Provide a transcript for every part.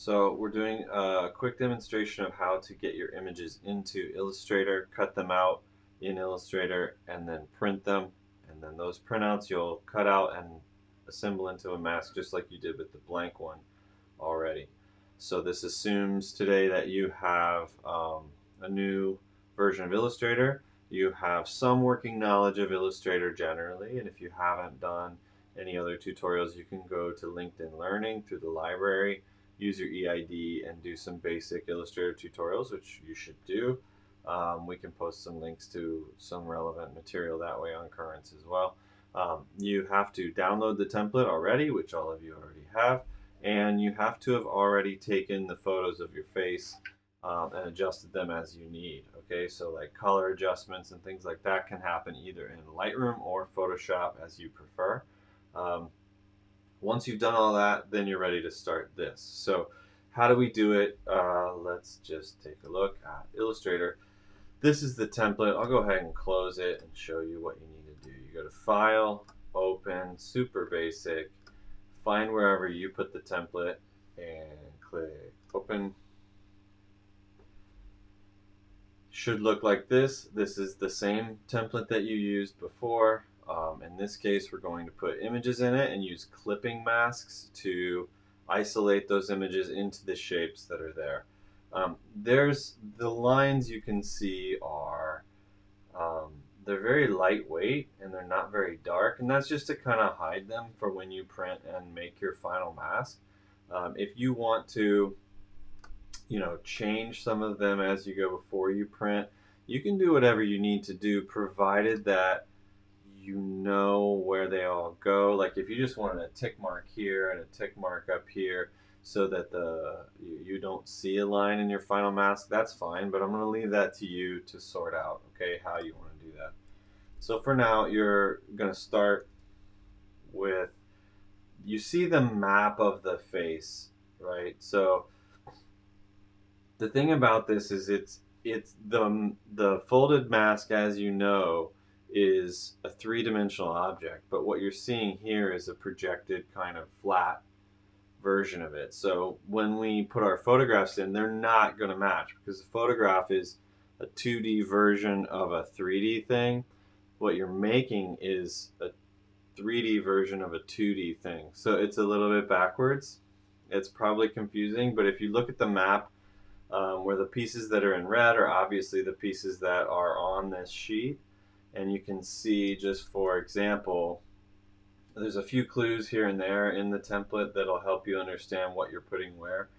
So we're doing a quick demonstration of how to get your images into Illustrator, cut them out in Illustrator, and then print them. And then those printouts you'll cut out and assemble into a mask just like you did with the blank one already. So this assumes today that you have a new version of Illustrator. You have some working knowledge of Illustrator generally, and if you haven't done any other tutorials, you can go to LinkedIn Learning through the library, use your EID, and do some basic Illustrator tutorials, which you should do. We can post some links to some relevant material that way on Currents as well. You have to download the template already, which all of you already have, and you have to have already taken the photos of your face and adjusted them as you need. Okay, so like color adjustments and things like that can happen either in Lightroom or Photoshop as you prefer. Um, Once you've done all that, then you're ready to start this. So how do we do it? Let's just take a look at Illustrator. This is the template. I'll go ahead and close it and show you what you need to do. You go to File, Open, Super Basic, find wherever you put the template, and click Open. Should look like this. This is the same template that you used before. In this case, we're going to put images in it and use clipping masks to isolate those images into the shapes that are there. There's the lines you can see are they're very lightweight and they're not very dark, and that's just to kind of hide them for when you print and make your final mask. If you want to change some of them as you go before you print, you can do whatever you need to do, provided that you know where they all go. Like if you just wanted a tick mark here and a tick mark up here so that you don't see a line in your final mask, that's fine, but I'm going to leave that to you to sort out, okay, how you want to do that. So for now, you're going to start with, you see the map of the face, right? So the thing about this is it's the folded mask, as you know, is a three-dimensional object, but what you're seeing here is a projected kind of flat version of it. So when we put our photographs in, they're not going to match because the photograph is a 2D version of a 3D thing. What you're making is a 3D version of a 2D thing. So it's a little bit backwards. It's probably confusing, but if you look at the map, where the pieces that are in red are obviously the pieces that are on this sheet. And you can see, just for example, there's a few clues here and there in the template that'll help you understand what you're putting where.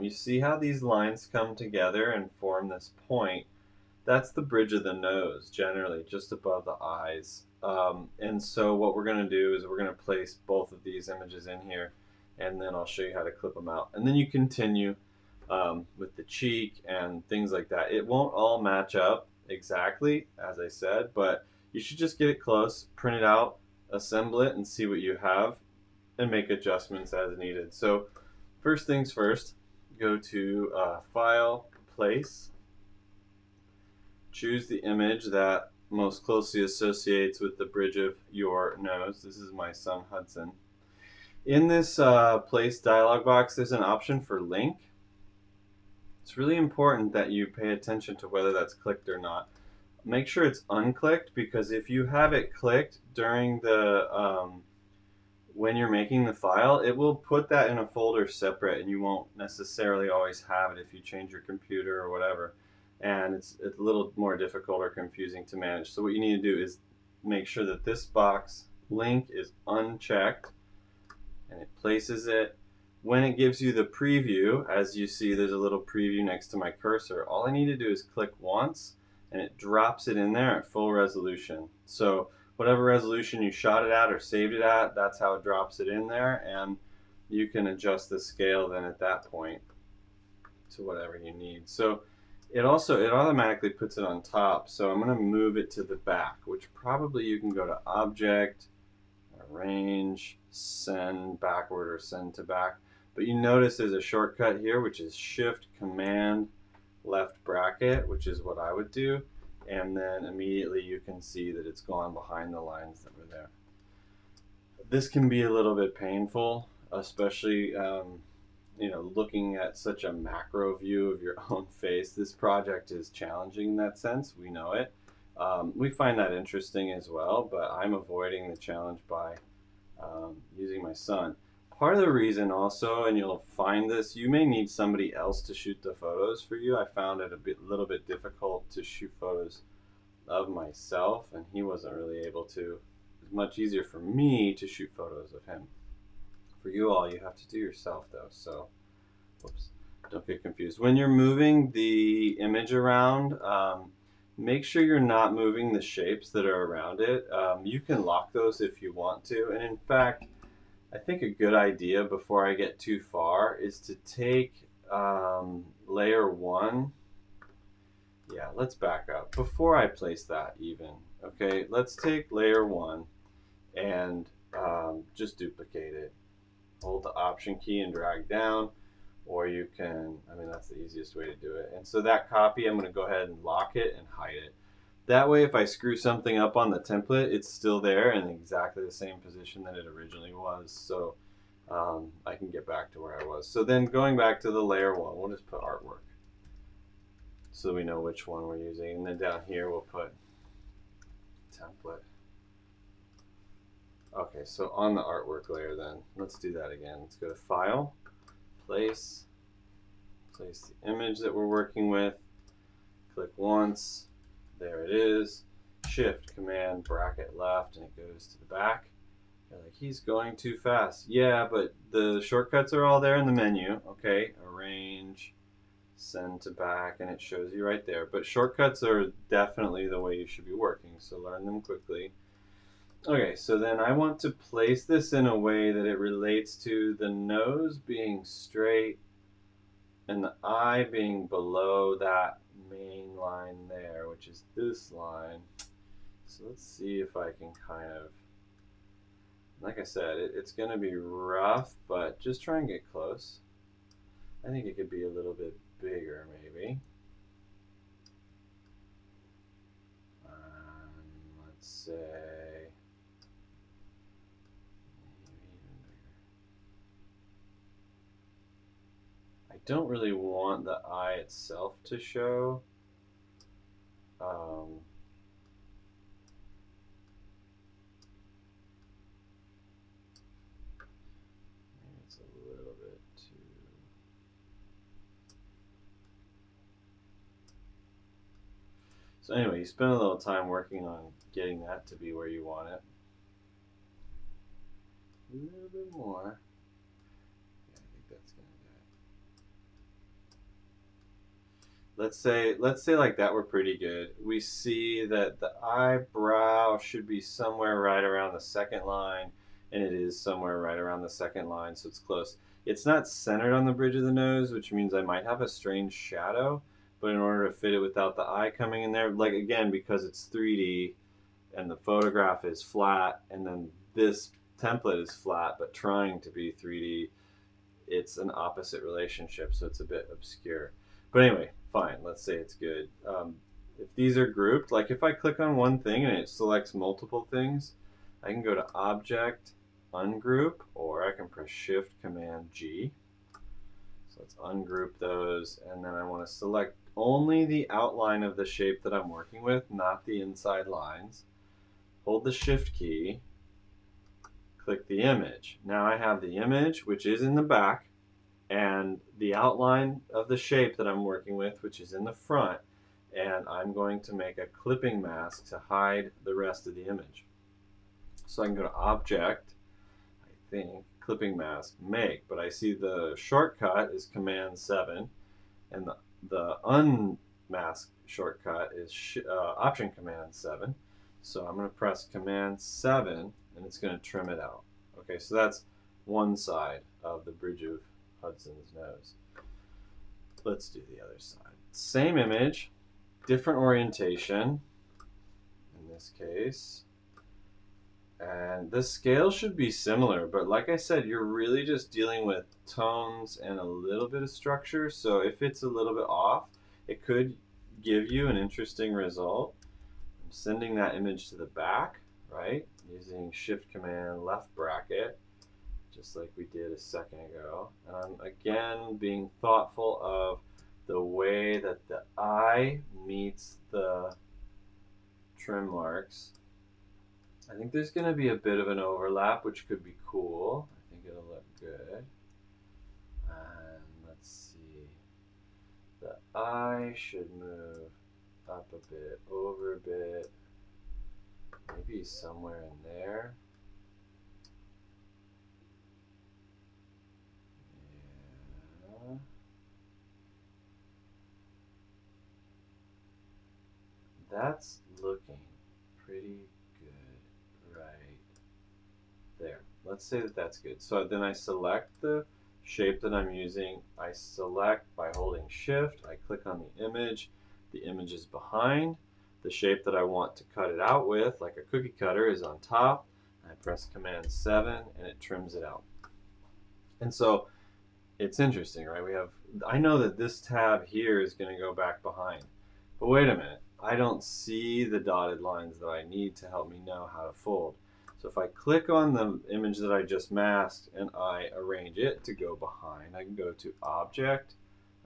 You see how these lines come together and form this point. That's the bridge of the nose, generally, just above the eyes. And so what we're going to do is we're going to place both of these images in here, and then I'll show you how to clip them out. And then you continue with the cheek and things like that. It won't all match up exactly, as I said, but you should just get it close, print it out, assemble it, and see what you have, and make adjustments as needed. So first things first, go to File, Place, choose the image that most closely associates with the bridge of your nose. This is my son Hudson. In this Place dialog box, there's an option for link. It's really important that you pay attention to whether that's clicked or not. Make sure it's unclicked, because if you have it clicked during the when you're making the file, it will put that in a folder separate, and you won't necessarily always have it if you change your computer or whatever. And it's a little more difficult or confusing to manage. So what you need to do is make sure that this box link is unchecked, and it places it. When it gives you the preview, as you see, there's a little preview next to my cursor. All I need to do is click once, and it drops it in there at full resolution. So whatever resolution you shot it at or saved it at, that's how it drops it in there, and you can adjust the scale then at that point to whatever you need. So it automatically puts it on top. So I'm going to move it to the back, which probably you can go to Object, Arrange, Send Backward, or Send to Back. But you notice there's a shortcut here, which is Shift Command left bracket, which is what I would do. And then immediately you can see that it's gone behind the lines that were there. This can be a little bit painful, especially looking at such a macro view of your own face, this project is challenging in that sense. We know it. We find that interesting as well, but I'm avoiding the challenge by using my son. Part of the reason also, and you'll find this, you may need somebody else to shoot the photos for you. I found it little bit difficult to shoot photos of myself, and he wasn't really able to. It's much easier for me to shoot photos of him. For you all, you have to do yourself though, so whoops, don't get confused. When you're moving the image around, make sure you're not moving the shapes that are around it. You can lock those if you want to, and in fact, I think a good idea before I get too far is to take layer 1. Yeah, let's back up. Before I place that even, okay, let's take layer 1 and just duplicate it. Hold the Option key and drag down, or you can, that's the easiest way to do it. And so that copy, I'm going to go ahead and lock it and hide it. That way, if I screw something up on the template, it's still there in exactly the same position that it originally was. So I can get back to where I was. So then going back to the layer 1, we'll just put artwork so we know which one we're using. And then down here, we'll put template. Okay, so on the artwork layer then, let's do that again. Let's go to File, Place the image that we're working with, click once, there it is, Shift, Command, bracket left, and it goes to the back. You're like, he's going too fast. Yeah, but the shortcuts are all there in the menu. Okay, Arrange, Send to back, and it shows you right there. But shortcuts are definitely the way you should be working, so learn them quickly. Okay, so then I want to place this in a way that it relates to the nose being straight and the eye being below that main line there, which is this line. So let's see if I can kind of, like I said, it's going to be rough, but just try and get close. I think it could be a little bit bigger maybe. Let's say I don't really want the eye itself to show. Maybe it's a little bit too. So anyway, you spend a little time working on getting that to be where you want it. A little bit more. Yeah, I think that's gonna do it. Let's say like that, we're pretty good. We see that the eyebrow should be somewhere right around the second line, and it is somewhere right around the second line, so it's close. It's not centered on the bridge of the nose, which means I might have a strange shadow, but in order to fit it without the eye coming in there, like again, because it's 3D and the photograph is flat, and then this template is flat but trying to be 3D, it's an opposite relationship, so it's a bit obscure. But anyway, fine, let's say it's good. If these are grouped, like if I click on one thing and it selects multiple things, I can go to Object, Ungroup, or I can press Shift Command G. So let's ungroup those, and then I want to select only the outline of the shape that I'm working with, not the inside lines. Hold the Shift key, click the image. Now I have the image, which is in the back, and the outline of the shape that I'm working with, which is in the front, and I'm going to make a clipping mask to hide the rest of the image. So I can go to Object, I think, Clipping Mask, Make, but I see the shortcut is Command 7, and the unmask shortcut is Option Command 7. So I'm going to press Command 7, and it's going to trim it out. Okay, so that's one side of the bridge of Hudson's nose. Let's do the other side. Same image, different orientation in this case. And the scale should be similar, but like I said, you're really just dealing with tones and a little bit of structure. So if it's a little bit off, it could give you an interesting result. I'm sending that image to the back, right? Using Shift Command left bracket. just like we did a second ago. And I'm again being thoughtful of the way that the eye meets the trim marks. I think there's going to be a bit of an overlap, which could be cool. I think it'll look good. And let's see. The eye should move up a bit, over a bit, maybe somewhere in there. Yeah. That's looking pretty good right there. Let's say that that's good. So then I select the shape that I'm using. I select by holding shift. I click on the image. The image is behind. The shape that I want to cut it out with, like a cookie cutter, is on top. I press Command 7 and it trims it out. And so it's interesting, right? I know that this tab here is going to go back behind. But wait a minute. I don't see the dotted lines that I need to help me know how to fold. So if I click on the image that I just masked and I arrange it to go behind, I can go to Object,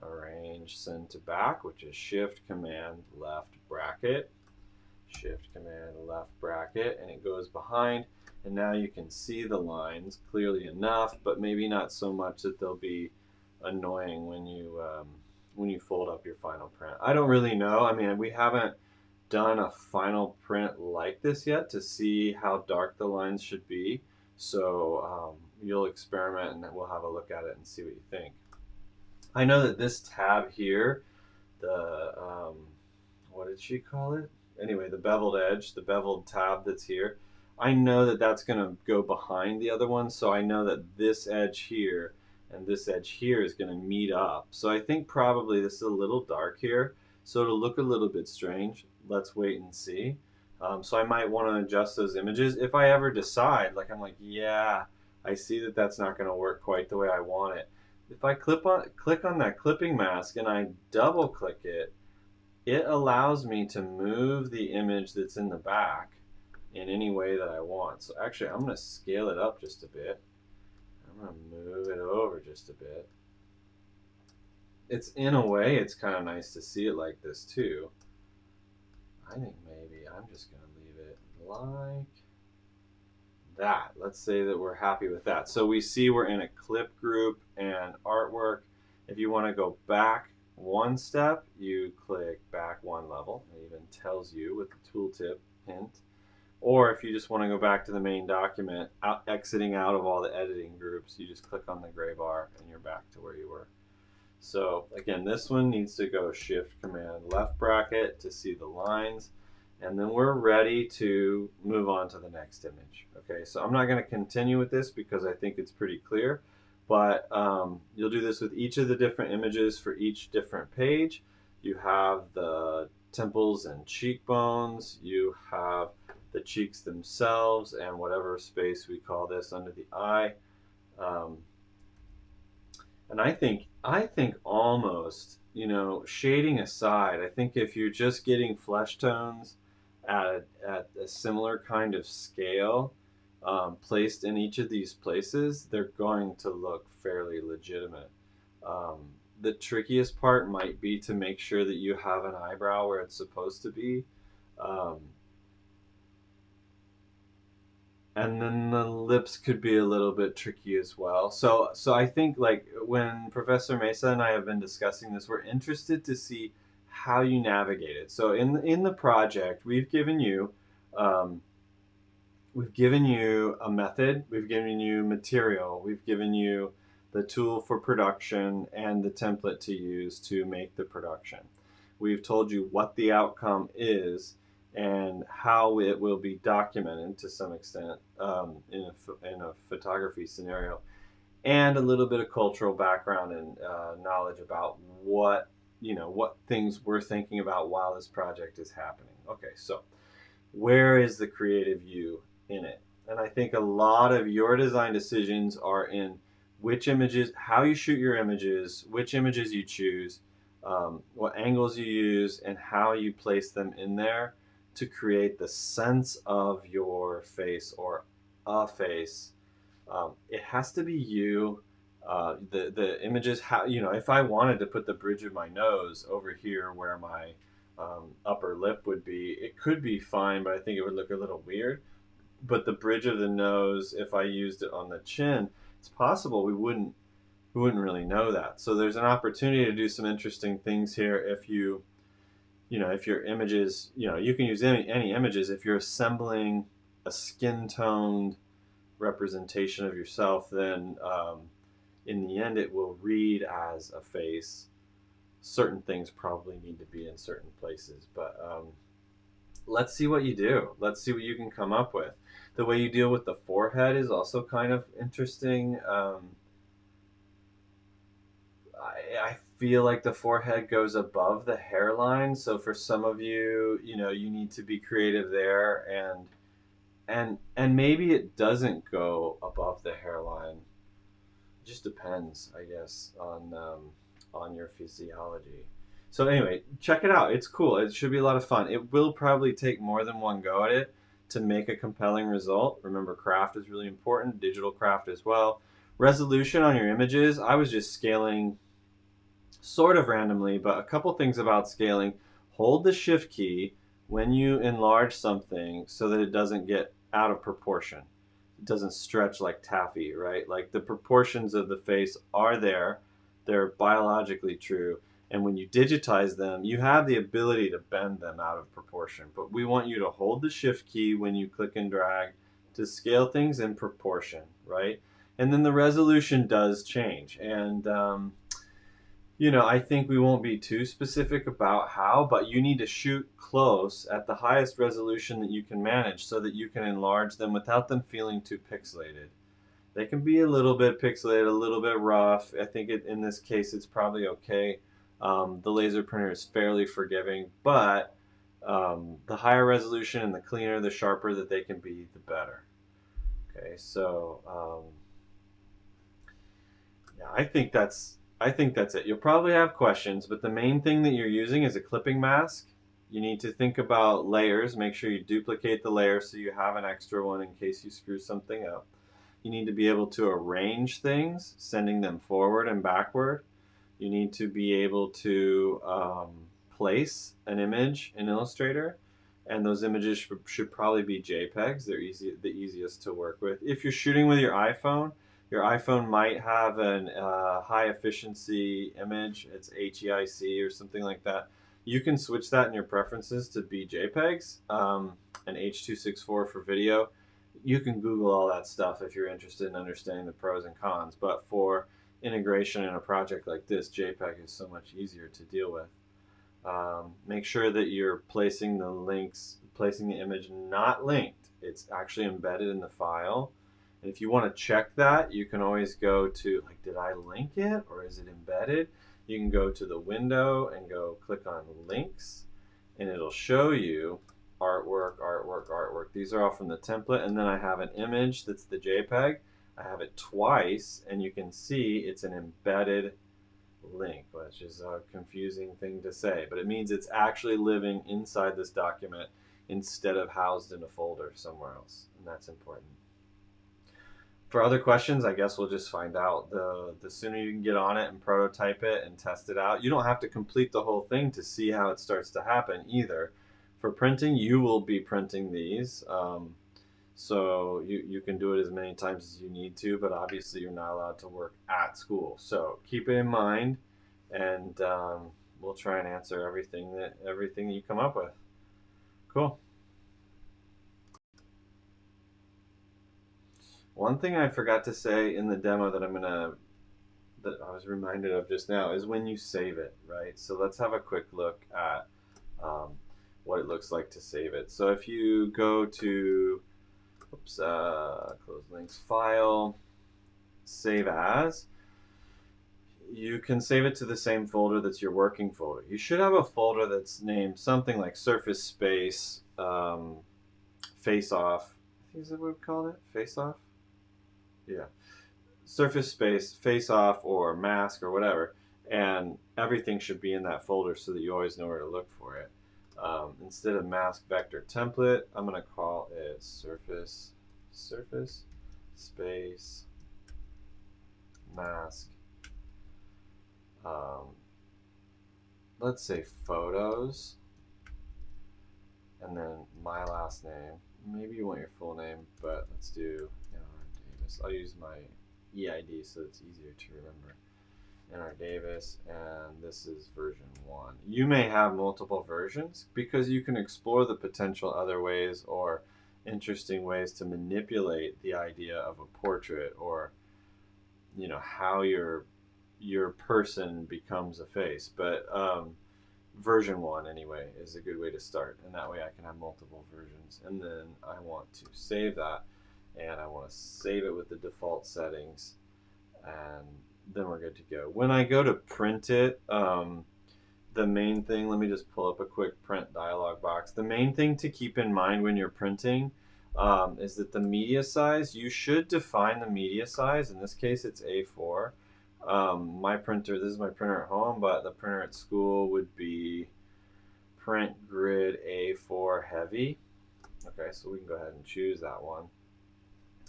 Arrange, Send to Back, which is Shift, Command, Left, Bracket. Shift, Command, Left, Bracket, and it goes behind. And now you can see the lines clearly enough, but maybe not so much that they'll be annoying when you fold up your final print. I don't really know. I mean, we haven't done a final print like this yet to see how dark the lines should be. So you'll experiment and then we'll have a look at it and see what you think. I know that this tab here, the, what did she call it? Anyway, the beveled edge, the beveled tab that's here, I know that that's going to go behind the other one, so I know that this edge here and this edge here is going to meet up. So I think probably this is a little dark here, so it'll look a little bit strange. Let's wait and see. So I might want to adjust those images. If I ever decide, like I'm like, yeah, I see that that's not going to work quite the way I want it. If I click on that clipping mask and I double click it, it allows me to move the image that's in the back in any way that I want. So actually, I'm going to scale it up just a bit. I'm going to move it over just a bit. It's in a way, it's kind of nice to see it like this too. I think maybe I'm just going to leave it like that. Let's say that we're happy with that. So we see we're in a clip group and artwork. If you want to go back one step, you click back one level. It even tells you with the tooltip hint. Or if you just want to go back to the main document, exiting out of all the editing groups, you just click on the gray bar and you're back to where you were. So again, this one needs to go Shift Command Left bracket to see the lines. And then we're ready to move on to the next image. Okay, so I'm not going to continue with this because I think it's pretty clear. But you'll do this with each of the different images for each different page. You have the temples and cheekbones. You have the cheeks themselves and whatever space we call this under the eye. And I think almost, you know, shading aside, I think if you're just getting flesh tones at a similar kind of scale placed in each of these places, they're going to look fairly legitimate. The trickiest part might be to make sure that you have an eyebrow where it's supposed to be. And then the lips could be a little bit tricky as well. So I think like when Professor Mesa and I have been discussing this, we're interested to see how you navigate it. So in the project, we've given you a method, we've given you material, we've given you the tool for production and the template to use to make the production. We've told you what the outcome is and how it will be documented to some extent in a photography scenario, and a little bit of cultural background and knowledge about what things we're thinking about while this project is happening. Okay, so where is the creative you in it? And I think a lot of your design decisions are in which images, how you shoot your images, which images you choose, what angles you use, and how you place them in there to create the sense of your face or a face It has to be you. The images, how, you know, if I wanted to put the bridge of my nose over here where my upper lip would be, it could be fine, but I think it would look a little weird. But the bridge of the nose, if I used it on the chin, it's possible we wouldn't really know that. So there's an opportunity to do some interesting things here if if your images, you can use any images if you're assembling a skin toned representation of yourself, then in the end it will read as a face. Certain things probably need to be in certain places, but let's see what you do. Let's see what you can come up with. The way you deal with the forehead is also kind of interesting. I feel like the forehead goes above the hairline, so for some of you, you need to be creative there, and maybe it doesn't go above the hairline. It just depends, I guess, on your physiology. So anyway, check it out. It's cool. It should be a lot of fun. It will probably take more than one go at it to make a compelling result. Remember, craft is really important, digital craft as well. Resolution on your images, I was just scaling sort of randomly, but a couple things about scaling. Hold the shift key when you enlarge something so that it doesn't get out of proportion. It doesn't stretch like taffy, right? Like the proportions of the face are there, they're biologically true. And when you digitize them, you have the ability to bend them out of proportion. But we want you to hold the shift key when you click and drag to scale things in proportion, right? And then the resolution does change. And I think we won't be too specific about how, but you need to shoot close at the highest resolution that you can manage so that you can enlarge them without them feeling too pixelated. They can be a little bit pixelated, a little bit rough. I think in this case, it's probably okay. The laser printer is fairly forgiving, but the higher resolution and the cleaner, the sharper that they can be, the better. Okay, so yeah, I think that's it. You'll probably have questions, but the main thing that you're using is a clipping mask. You need to think about layers. Make sure you duplicate the layer so you have an extra one in case you screw something up. You need to be able to arrange things, sending them forward and backward. You need to be able to place an image in Illustrator, and those images should probably be JPEGs. They're the easiest to work with. If you're shooting with your iPhone might have an high efficiency image. It's HEIC or something like that. You can switch that in your preferences to be JPEGs, and H.264 for video. You can Google all that stuff if you're interested in understanding the pros and cons. But for integration in a project like this, JPEG is so much easier to deal with. Make sure that you're placing placing the image not linked. It's actually embedded in the file. And if you want to check that, you can always go to, like, did I link it or is it embedded? You can go to the window and go click on links, and it'll show you artwork, artwork, artwork. These are all from the template, and then I have an image that's the JPEG. I have it twice, and you can see it's an embedded link, which is a confusing thing to say, but it means it's actually living inside this document instead of housed in a folder somewhere else, and that's important. For other questions, I guess we'll just find out. The sooner you can get on it and prototype it and test it out. You don't have to complete the whole thing to see how it starts to happen either. For printing, you will be printing these. So you can do it as many times as you need to, but obviously you're not allowed to work at school. So keep it in mind, and we'll try and answer everything that you come up with. Cool. One thing I forgot to say in the demo that I was reminded of just now is when you save it, right? So let's have a quick look at what it looks like to save it. So if you go to close links, file, save as, you can save it to the same folder that's your working folder. You should have a folder that's named something like Surface Space Face Off. I think is that what we called it? Face Off? Yeah. Surface Space Face Off or Mask or whatever. And everything should be in that folder so that you always know where to look for it. Instead of Mask Vector Template, I'm going to call it Surface space, mask, um, let's say photos, and then my last name. Maybe you want your full name, but let's do NR Davis. I'll use my EID so it's easier to remember. NR Davis, and this is version 1. You may have multiple versions because you can explore the potential other ways or interesting ways to manipulate the idea of a portrait, or how your person becomes a face. But version 1 anyway is a good way to start, and that way I can have multiple versions. And then I want to save that, and I want to save it with the default settings, and then we're good to go. When I go to print it, the main thing, let me just pull up a quick print dialog box. The main thing to keep in mind when you're printing is that the media size, you should define the media size. In this case, it's A4. My printer, this is my printer at home, but the printer at school would be print grid A4 heavy. Okay, so we can go ahead and choose that one.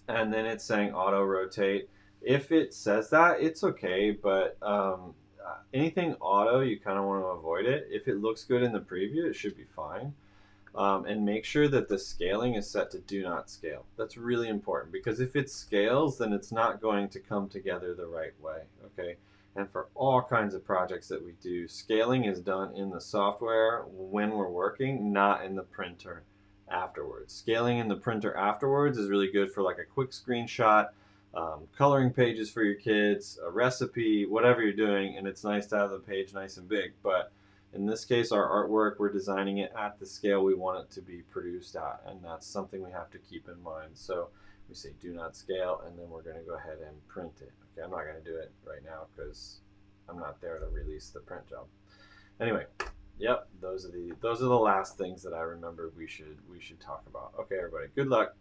And then it's saying auto rotate. If it says that, it's okay, but anything auto, you kind of want to avoid it. If it looks good in the preview, it should be fine. And make sure that the scaling is set to do not scale. That's really important, because if it scales, then it's not going to come together the right way, okay? And for all kinds of projects that we do, scaling is done in the software when we're working, not in the printer afterwards. Scaling in the printer afterwards is really good for like a quick screenshot, coloring pages for your kids, a recipe, whatever you're doing, and it's nice to have the page nice and big. But in this case, our artwork, we're designing it at the scale we want it to be produced at, and that's something we have to keep in mind. So we say do not scale, and then we're going to go ahead and print it. Okay, I'm not going to do it right now because I'm not there to release the print job. Anyway, yep, those are the last things that I remember we should talk about. Okay, everybody, good luck.